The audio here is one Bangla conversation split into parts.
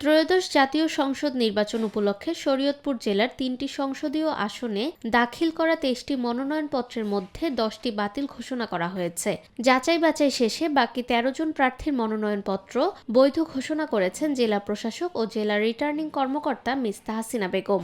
ত্রয়োদশ জাতীয় সংসদ নির্বাচন উপলক্ষে শরীয়তপুর জেলার ৩টি সংসদীয় আসনে দাখিল করা ২৩টি মনোনয়নপত্রের মধ্যে 10টি বাতিল ঘোষণা করা হয়েছে। যাচাই বাছাই শেষে বাকি ১৩ জন প্রার্থীর মনোনয়নপত্র বৈধ ঘোষণা করেছেন জেলা প্রশাসক ও জেলা রিটার্নিং কর্মকর্তা মিস তাহসিনা বেগম।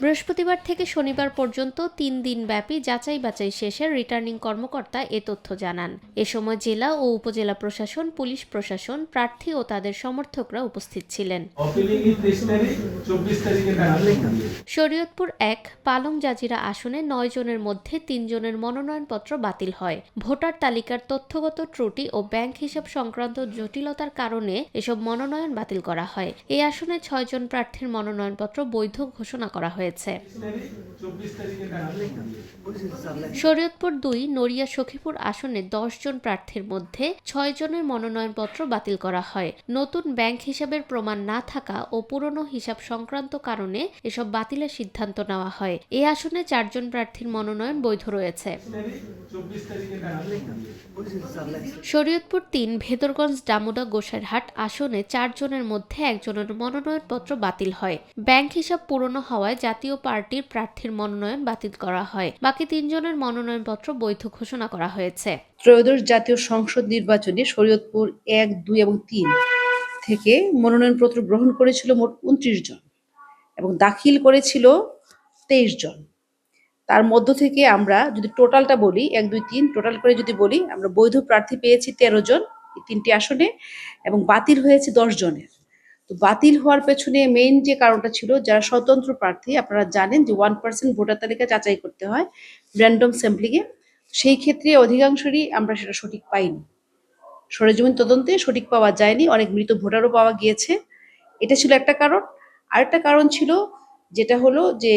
বৃহস্পতিবার থেকে শনিবার পর্যন্ত ৩ দিনব্যাপী যাচাই বাছাই শেষে রিটার্নিং কর্মকর্তা এ তথ্য জানান। এ সময় জেলা ও উপজেলা প্রশাসন, পুলিশ প্রশাসন, প্রার্থী ও তাদের সমর্থকরা উপস্থিত ছিলেন। শরীয়তপুর ১ পালং জাজিরা আসনে ৯ জনের মধ্যে ৩ জনের মনোনয়নপত্র বাতিল হয়। ভোটার তালিকার তথ্যগত ত্রুটি ও ব্যাংক হিসাব সংক্রান্ত জটিলতার কারণে এসব মনোনয়ন বাতিল করা হয়। এই আসনে ৬ জন প্রার্থীর মনোনয়নপত্র বৈধ ঘোষণা করা হয়েছে। শরীয়তপুর ২ নড়িয়া সখীপুর আসনে ১০ জন প্রার্থীর মধ্যে ৬ জনের মনোনয়নপত্র বাতিল করা হয়। নতুন ব্যাংক হিসাবের প্রমাণ না থাকা ও পুরনো হিসাব সংক্রান্ত কারণে এসব বাতিলের সিদ্ধান্ত নেওয়া হয়। এই আসনে ৪ জন প্রার্থীর মনোনয়ন বৈধ রয়েছে। শরীয়তপুর ৩ ভেদরগঞ্জ ডামুডা গোসাইরহাট আসনে ৪ জনের মধ্যে ১ জনের মনোনয়নপত্র বাতিল হয়। ব্যাংক হিসাব পুরনো হওয়ায় জাতীয় পার্টির প্রার্থীর মনোনয়ন বাতিল করা হয়। বাকি ৩ জনের মনোনয়নপত্র বৈধ ঘোষণা করা হয়েছে। ত্রয়োদশ জাতীয় সংসদ নির্বাচনে শরীয়তপুর ১, ২ এবং ৩ থেকে মনোনয়নপত্র গ্রহণ করেছিল মোট ২৯ জন এবং দাখিল করেছিল ২৩ জন। তার মধ্য থেকে আমরা যদি টোটালটা বলি ১, ২, ৩ টোটাল করে যদি বলি, আমরা বৈধ প্রার্থী পেয়েছি ১৩ জন এই ৩টি আসনে এবং বাতিল হয়েছে ১০ জনের। তো বাতিল হওয়ার পেছনে মেইন যে কারণটা ছিল, যারা স্বতন্ত্র প্রার্থী, আপনারা জানেন যে 1% ভোটার তালিকা যাচাই করতে হয় র্যান্ডম স্যাম্পলিংয়ে। সেই ক্ষেত্রে অধিকাংশেরই আমরা সেটা সঠিক পাইনি, সরেজমিন তদন্তে সঠিক পাওয়া যায়নি, অনেক মৃত ভোটারও পাওয়া গিয়েছে। এটা ছিল একটা কারণ। আরেকটা কারণ ছিল যেটা হলো যে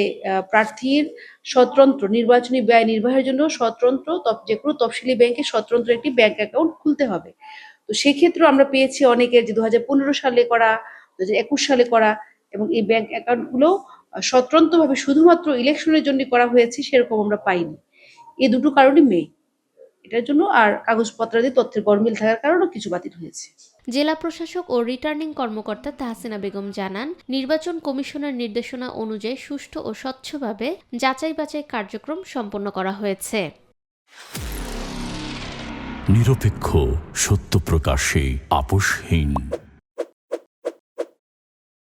প্রার্থীর স্বতন্ত্র নির্বাচনী ব্যয় নির্বাহের জন্য স্বতন্ত্র যে কোনো তফসিলি ব্যাংকে স্বতন্ত্র একটি ব্যাংক অ্যাকাউন্ট খুলতে হবে। তো সেক্ষেত্রেও আমরা পেয়েছি অনেকের যে ২০১৫ সালে করা, ২০২১ সালে করা, এবং এই ব্যাংক অ্যাকাউন্টগুলো স্বতন্ত্রভাবে শুধুমাত্র ইলেকশনের জন্য করা হয়েছে সেরকম আমরা পাইনি। এই দুটো কারণই মেইন এটার জন্য। আর কাগজপত্রাদি তথ্যের গরমিল থাকার কারণেও কিছু বাতিল হয়েছে। জেলা প্রশাসক ও রিটার্নিং কর্মকর্তা তাহসিনা বেগম জানান, নির্বাচন কমিশনের নির্দেশনা অনুযায়ী সুষ্ঠু ও স্বচ্ছভাবে যাচাই বাছাই কার্যক্রম সম্পন্ন করা হয়েছে। নিরপেক্ষ, সত্য প্রকাশে আপোষহীন।